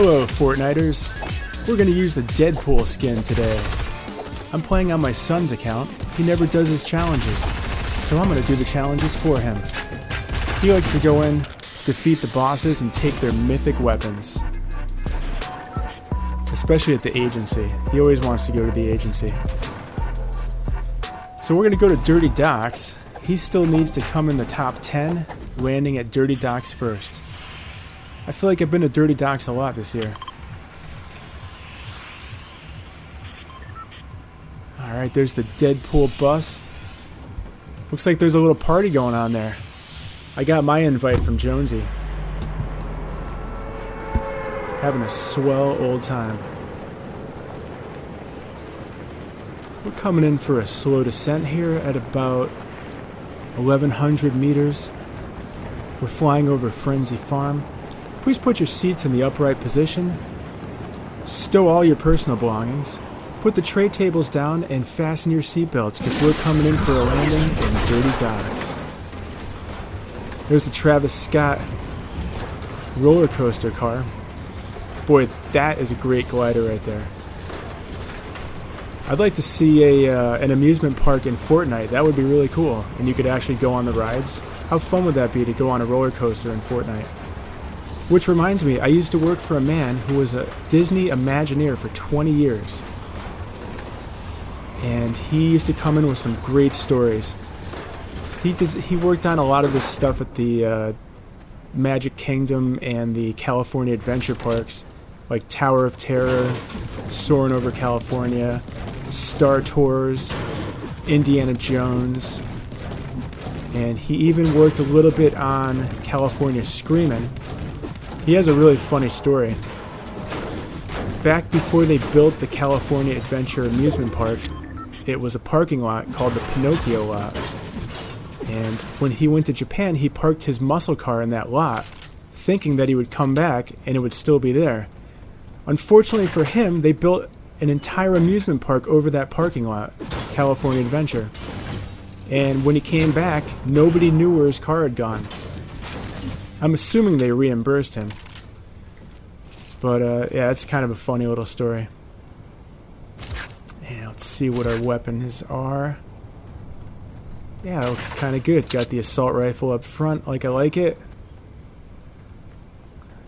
Hello, Fortniters. We're going to use the Deadpool skin today. I'm playing on my son's account. He never does his challenges, so I'm going to do the challenges for him. He likes to go in, defeat the bosses, and take their mythic weapons. Especially at the agency. He always wants to go to the agency. So we're going to go to Dirty Docks. He still needs to come in the top 10, landing at Dirty Docks first. I feel like I've been to Dirty Docks a lot this year. Alright, there's the Deadpool bus. Looks like there's a little party going on there. I got my invite from Jonesy. Having a swell old time. We're coming in for a slow descent here at about 1,100 meters. We're flying over Frenzy Farm. Please put your seats in the upright position. Stow all your personal belongings. Put the tray tables down and fasten your seatbelts because we're coming in for a landing in Dirty Docks. There's the Travis Scott roller coaster car. Boy, that is a great glider right there. I'd like to see an amusement park in Fortnite. That would be really cool. And you could actually go on the rides. How fun would that be to go on a roller coaster in Fortnite? Which reminds me, I used to work for a man who was a Disney Imagineer for 20 years. And he used to come in with some great stories. He worked on a lot of this stuff at the Magic Kingdom and the California Adventure Parks, like Tower of Terror, Soarin' Over California, Star Tours, Indiana Jones, and he even worked a little bit on California Screamin'. He has a really funny story. Back before they built the California Adventure Amusement Park, it was a parking lot called the Pinocchio lot. And when he went to Japan, he parked his muscle car in that lot, thinking that he would come back and it would still be there. Unfortunately for him, they built an entire amusement park over that parking lot, California Adventure. And when he came back, nobody knew where his car had gone. I'm assuming they reimbursed him. But yeah, it's kind of a funny little story. And let's see what our weapons are. Yeah, it looks kind of good. Got the assault rifle up front like I like it.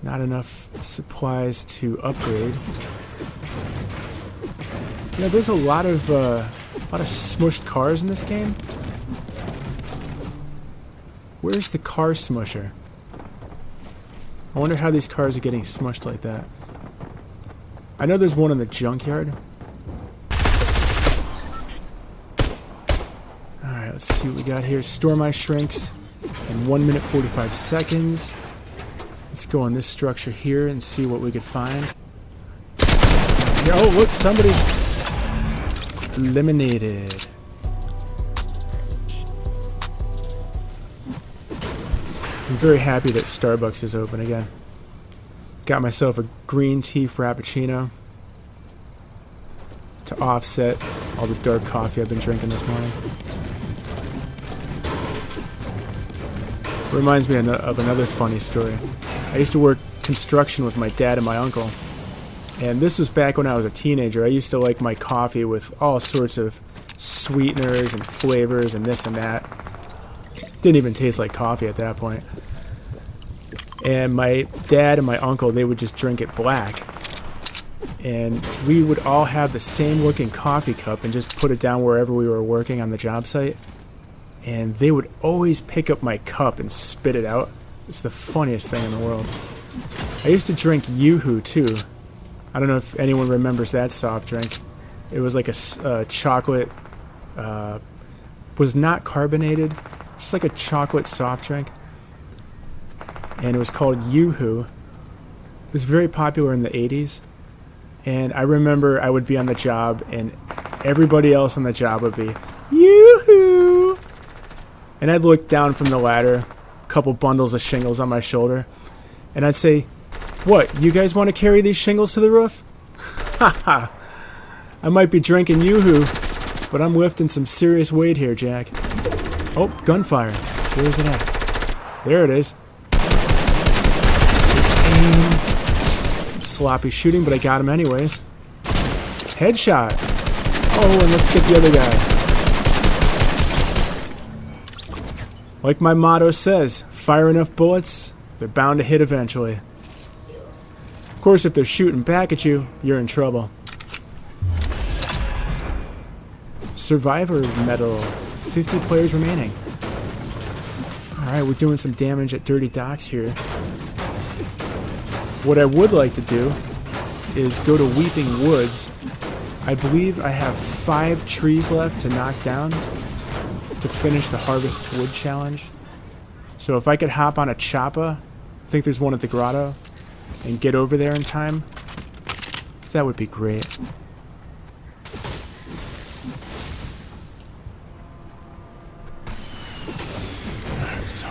Not enough supplies to upgrade. You know, there's a lot of smushed cars in this game. Where's the car smusher? I wonder how these cars are getting smushed like that. I know there's one in the junkyard. Alright, let's see what we got here. Store my shrinks in 1 minute 45 seconds. Let's go on this structure here and see what we could find. Oh, look, somebody eliminated. I'm very happy that Starbucks is open again. Got myself a green tea frappuccino to offset all the dark coffee I've been drinking this morning. Reminds me of another funny story. I used to work construction with my dad and my uncle. And this was back when I was a teenager. I used to like my coffee with all sorts of sweeteners and flavors and this and that. Didn't even taste like coffee at that point. And my dad and my uncle, they would just drink it black. And we would all have the same looking coffee cup and just put it down wherever we were working on the job site. And they would always pick up my cup and spit it out. It's the funniest thing in the world. I used to drink Yoo-Hoo too. I don't know if anyone remembers that soft drink. It was like a chocolate, was not carbonated, just like a chocolate soft drink. And it was called Yoo-Hoo. It was very popular in the 80s. And I remember I would be on the job and everybody else on the job would be, Yoo-Hoo! And I'd look down from the ladder, a couple bundles of shingles on my shoulder, and I'd say, what, you guys want to carry these shingles to the roof? Haha. I might be drinking Yoo-Hoo, but I'm lifting some serious weight here, Jack. Oh, gunfire. Where is it at? There it is. Some sloppy shooting, but I got him anyways. Headshot. Oh, and let's get the other guy. Like my motto says, fire enough bullets, they're bound to hit eventually. Of course, if they're shooting back at you, you're in trouble. Survivor medal. 50 players remaining. Alright, we're doing some damage at Dirty Docks here. What I would like to do is go to Weeping Woods. I believe I have 5 trees left to knock down to finish the Harvest Wood Challenge. So if I could hop on a choppa, I think there's one at the grotto, and get over there in time, that would be great.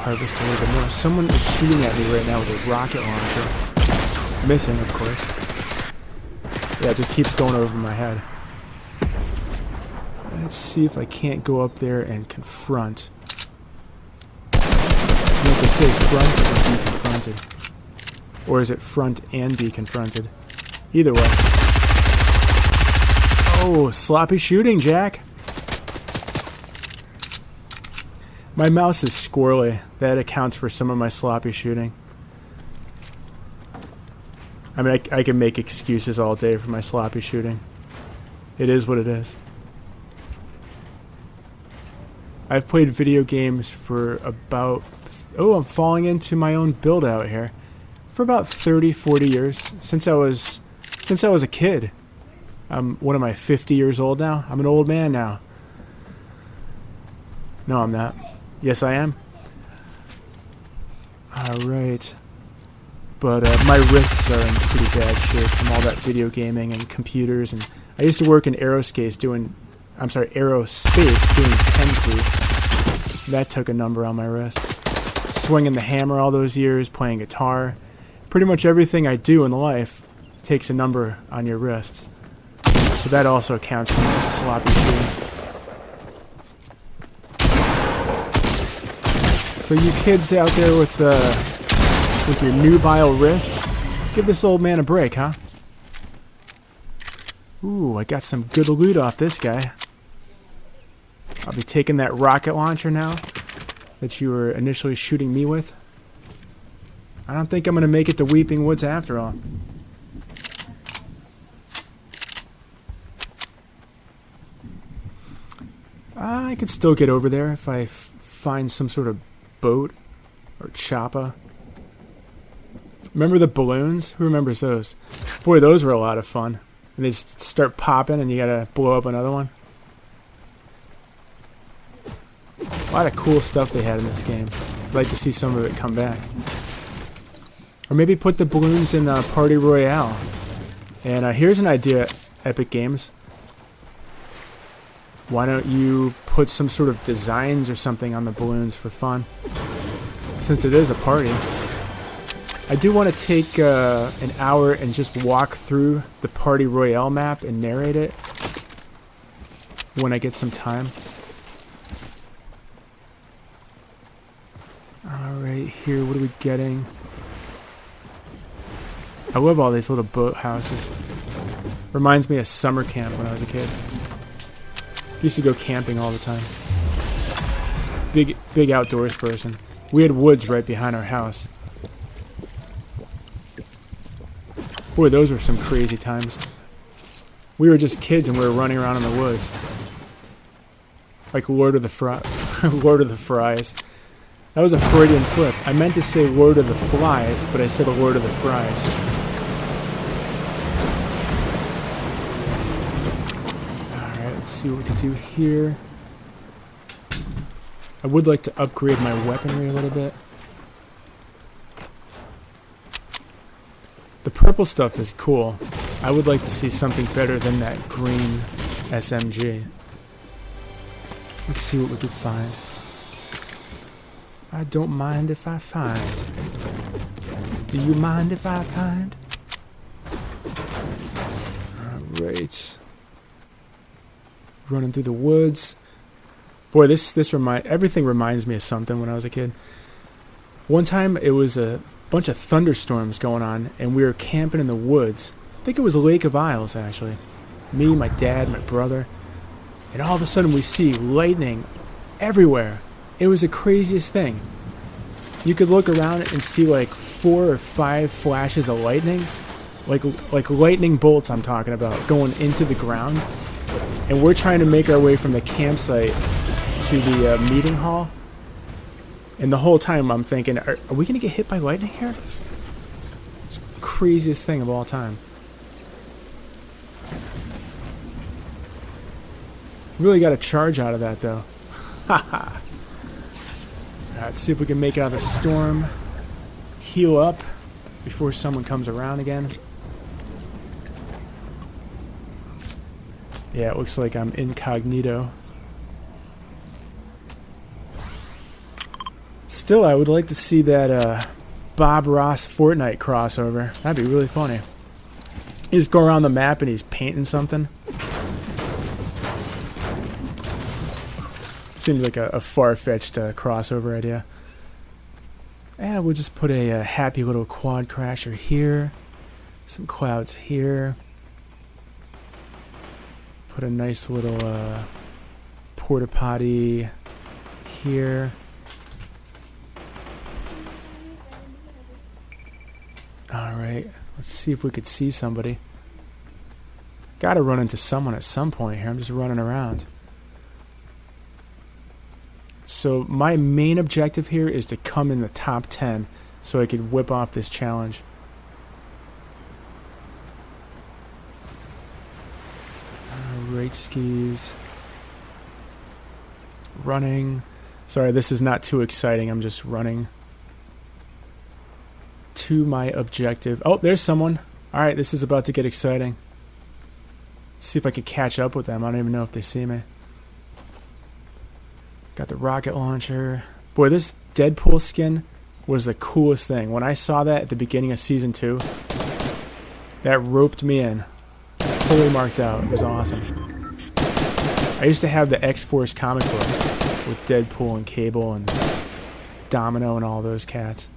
Harvest a little bit more. Someone is shooting at me right now with a rocket launcher. Missing, of course. Yeah, it just keeps going over my head. Let's see if I can't go up there and confront. You have to say front or be confronted. Or is it front and be confronted? Either way. Oh, sloppy shooting, Jack. My mouse is squirrely. That accounts for some of my sloppy shooting. I mean, I can make excuses all day for my sloppy shooting. It is what it is. I've played video games for about... Oh, I'm falling into my own build out here. For about 30, 40 years. Since I was a kid. What am I, 50 years old now? I'm an old man now. No, I'm not. Yes, I am. Alright. But my wrists are in pretty bad shape from all that video gaming and computers. And I used to work in aerospace doing 10 That took a number on my wrists. Swinging the hammer all those years, playing guitar. Pretty much everything I do in life takes a number on your wrists. So that also counts for my sloppy shooting. So you kids out there with your nubile wrists, give this old man a break, huh? Ooh, I got some good loot off this guy. I'll be taking that rocket launcher now that you were initially shooting me with. I don't think I'm going to make it to Weeping Woods after all. I could still get over there if I find some sort of boat or choppa. Remember the balloons? Who remembers those? Boy, those were a lot of fun. And they just start popping and you gotta blow up another one. A lot of cool stuff they had in this game. I'd like to see some of it come back. Or maybe put the balloons in Party Royale. And here's an idea, Epic Games. Why don't you put some sort of designs or something on the balloons for fun? Since it is a party. I do want to take an hour and just walk through the Party Royale map and narrate it when I get some time. Alright, here, what are we getting? I love all these little boat houses. Reminds me of summer camp when I was a kid. Used to go camping all the time. Big outdoors person. We had woods right behind our house. Boy, those were some crazy times. We were just kids and we were running around in the woods. Like Lord of the Lord of the Fries. That was a Freudian slip. I meant to say Lord of the Flies, but I said Lord of the Fries. Alright, let's see what we can do here. I would like to upgrade my weaponry a little bit. The purple stuff is cool. I would like to see something better than that green SMG. Let's see what we can find. I don't mind if I find. Do you mind if I find? Alright. Running through the woods. Boy, everything reminds me of something when I was a kid. One time it was bunch of thunderstorms going on, and we were camping in the woods. I think it was Lake of Isles, actually. Me, my dad, my brother. And all of a sudden we see lightning everywhere. It was the craziest thing. You could look around and see like 4 or 5 flashes of lightning. Like lightning bolts I'm talking about, going into the ground. And we're trying to make our way from the campsite to the meeting hall. And the whole time I'm thinking, are we going to get hit by lightning here? It's the craziest thing of all time. Really got a charge out of that though. Haha. Let's see if we can make it out of the storm. Heal up before someone comes around again. Yeah, it looks like I'm incognito. Still, I would like to see that Bob Ross Fortnite crossover. That'd be really funny. You just go around the map and he's painting something. Seems like a far-fetched crossover idea. And we'll just put a happy little quad crasher here. Some clouds here. Put a nice little porta potty here. Alright, let's see if we could see somebody. Gotta run into someone at some point here. I'm just running around. So my main objective here is to come in the top 10 so I could whip off this challenge. Right skis. Running. Sorry, this is not too exciting. I'm just running to my objective. Oh, there's someone. Alright, this is about to get exciting. Let's see if I can catch up with them. I don't even know if they see me. Got the rocket launcher. Boy, this Deadpool skin was the coolest thing. When I saw that at the beginning of Season 2, that roped me in. Fully marked out. It was awesome. I used to have the X-Force comic books with Deadpool and Cable and Domino and all those cats.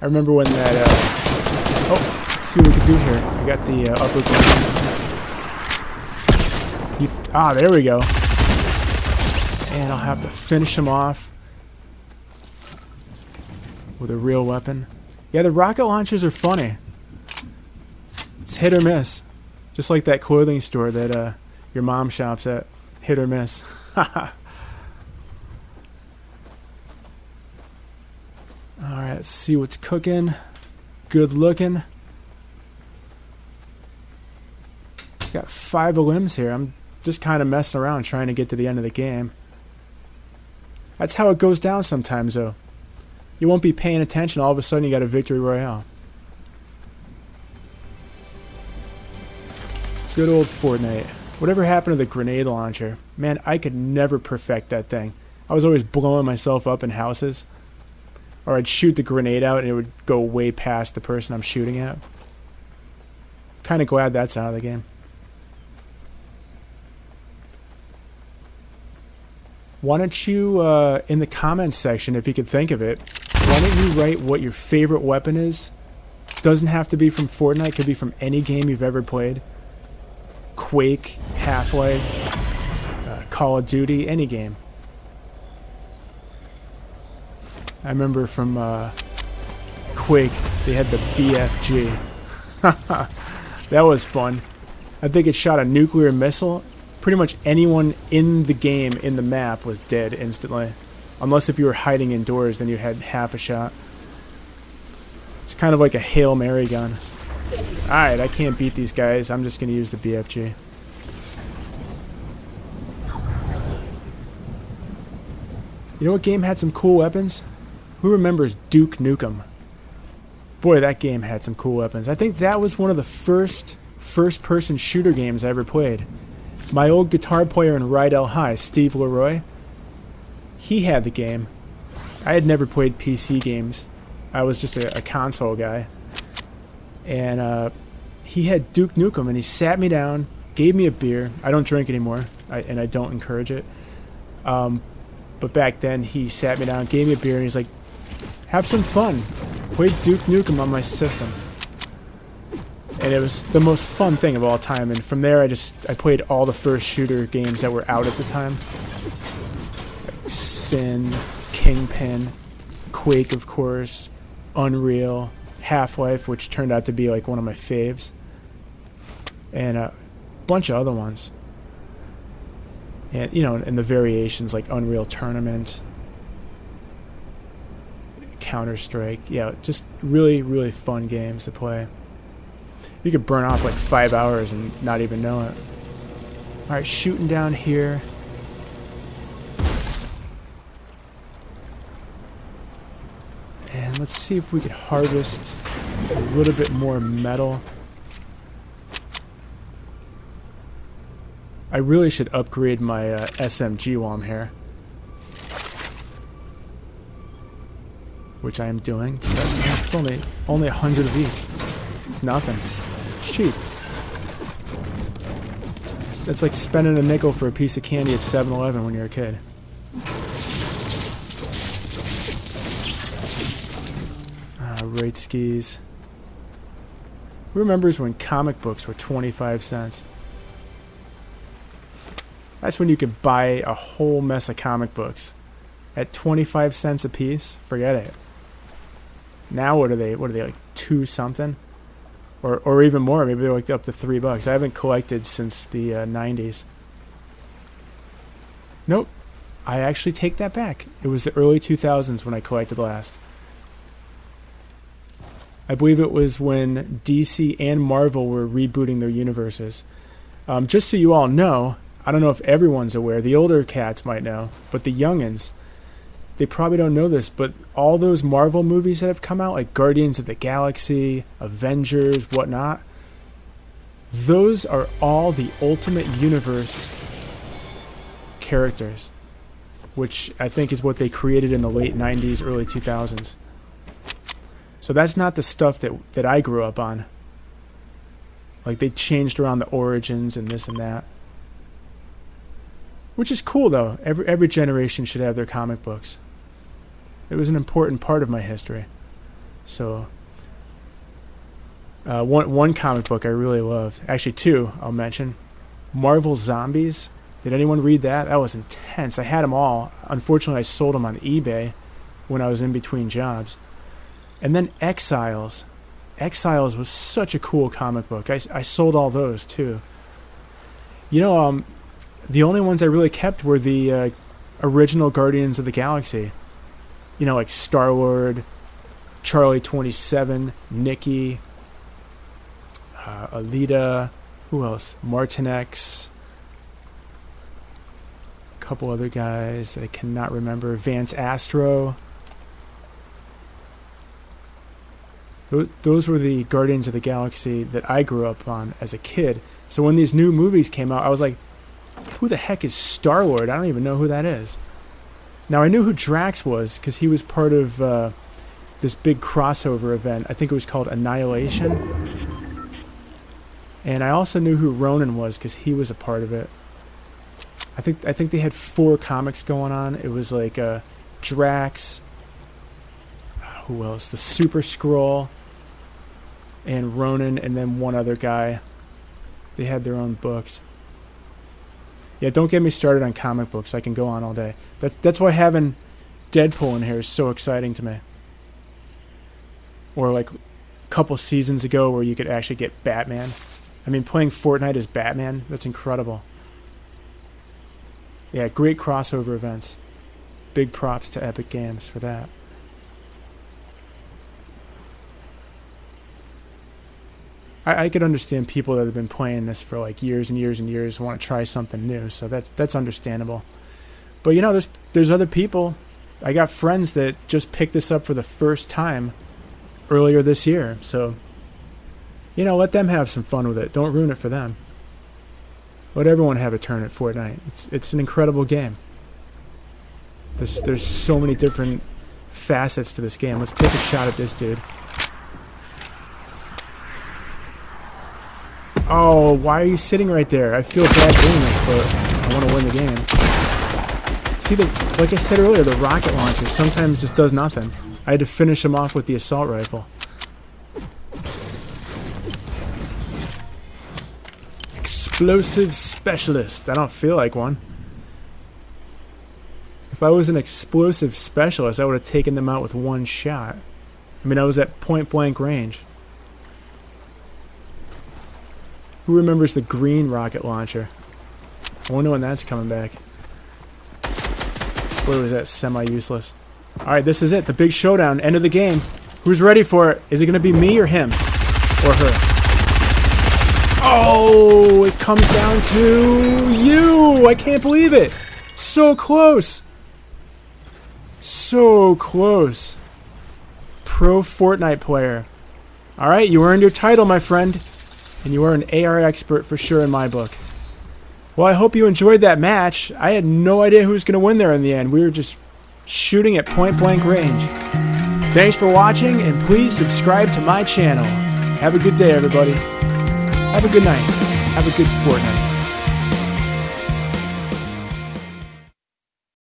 I remember when that... oh, let's see what we can do here. I got the upper... there we go. And I'll have to finish him off with a real weapon. Yeah, the rocket launchers are funny. It's hit or miss. Just like that clothing store that your mom shops at. Hit or miss. Alright, let's see what's cooking. Good looking. Got 5 limbs here. I'm just kind of messing around trying to get to the end of the game. That's how it goes down sometimes, though. You won't be paying attention, all of a sudden you got a victory royale. Good old Fortnite. Whatever happened to the grenade launcher? Man, I could never perfect that thing. I was always blowing myself up in houses. Or I'd shoot the grenade out and it would go way past the person I'm shooting at. Kinda glad that's out of the game. Why don't you, in the comments section, if you could think of it, why don't you write what your favorite weapon is? Doesn't have to be from Fortnite, could be from any game you've ever played. Quake, Half-Life, Call of Duty, any game. I remember from Quake, they had the BFG. That was fun. I think it shot a nuclear missile. Pretty much anyone in the game, in the map, was dead instantly. Unless if you were hiding indoors, then you had half a shot. It's kind of like a Hail Mary gun. Alright, I can't beat these guys. I'm just going to use the BFG. You know what game had some cool weapons? Who remembers Duke Nukem? Boy, that game had some cool weapons. I think that was one of the first-person shooter games I ever played. My old guitar player in Rydell High, Steve Leroy, he had the game. I had never played PC games. I was just a console guy. And he had Duke Nukem, and he sat me down, gave me a beer. I don't drink anymore, and I don't encourage it. But back then, he sat me down, gave me a beer, and he's like, have some fun. Played Duke Nukem on my system. And it was the most fun thing of all time. And from there, I played all the first shooter games that were out at the time. Like Sin, Kingpin, Quake, of course, Unreal, Half-Life, which turned out to be like one of my faves. And a bunch of other ones. And, you know, and the variations like Unreal Tournament, Counter-Strike. Yeah, just really, really fun games to play. You could burn off like 5 hours and not even know it. Alright, shooting down here. And let's see if we could harvest a little bit more metal. I really should upgrade my SMG while I'm here. Which I am doing. It's only 100 of each. It's nothing. It's cheap. It's like spending a nickel for a piece of candy at 7-Eleven when you're a kid. Rate skis. Who remembers when comic books were 25 cents? That's when you could buy a whole mess of comic books at 25 cents a piece. Forget it. Now what are they? What are they, like 2 something? Or even more. Maybe they're like up to $3. I haven't collected since the 90s. Nope. I actually take that back. It was the early 2000s when I collected last. I believe it was when DC and Marvel were rebooting their universes. Just so you all know, I don't know if everyone's aware, the older cats might know, but the youngins, they probably don't know this, but all those Marvel movies that have come out, like Guardians of the Galaxy, Avengers, whatnot, those are all the Ultimate Universe characters, which I think is what they created in the late 90s, early 2000s. So that's not the stuff that I grew up on. Like, they changed around the origins and this and that. Which is cool, though. Every generation should have their comic books. It was an important part of my history. So, one comic book I really loved. Actually, 2, I'll mention. Marvel Zombies. Did anyone read that? That was intense. I had them all. Unfortunately, I sold them on eBay when I was in between jobs. And then Exiles. Exiles was such a cool comic book. I sold all those, too. You know, the only ones I really kept were the original Guardians of the Galaxy. You know, like Star-Lord, Charlie 27, Nikki, Alita, who else? Martinex, a couple other guys that I cannot remember. Vance Astro. Those were the Guardians of the Galaxy that I grew up on as a kid. So when these new movies came out, I was like, who the heck is Star-Lord? I don't even know who that is. Now, I knew who Drax was because he was part of this big crossover event. I think it was called Annihilation. And I also knew who Ronan was because he was a part of it. I think they had 4 comics going on. It was like Drax, who else? The Super Skrull, and Ronan, and then one other guy. They had their own books. Yeah, don't get me started on comic books. I can go on all day. That's why having Deadpool in here is so exciting to me. Or like a couple seasons ago where you could actually get Batman. I mean, playing Fortnite as Batman, that's incredible. Yeah, great crossover events. Big props to Epic Games for that. I could understand people that have been playing this for like years and years and years want to try something new, so that's understandable. But you know, there's other people. I got friends that just picked this up for the first time earlier this year, so you know, let them have some fun with it. Don't ruin it for them. Let everyone have a turn at Fortnite. It's an incredible game. There's so many different facets to this game. Let's take a shot at this dude. Oh, why are you sitting right there? I feel bad doing this, but I want to win the game. See, like I said earlier, the rocket launcher sometimes just does nothing. I had to finish him off with the assault rifle. Explosive specialist. I don't feel like one. If I was an explosive specialist, I would have taken them out with one shot. I mean, I was at point blank range. Who remembers the green rocket launcher? I wonder when that's coming back. Boy, was that semi-useless. Alright, this is it. The big showdown. End of the game. Who's ready for it? Is it going to be me or him? Or her? Oh, it comes down to you! I can't believe it! So close! So close. Pro Fortnite player. Alright, you earned your title, my friend. And you are an AR expert for sure in my book. Well, I hope you enjoyed that match. I had no idea who was going to win there in the end. We were just shooting at point blank range. Thanks for watching, and please subscribe to my channel. Have a good day, everybody. Have a good night. Have a good Fortnite.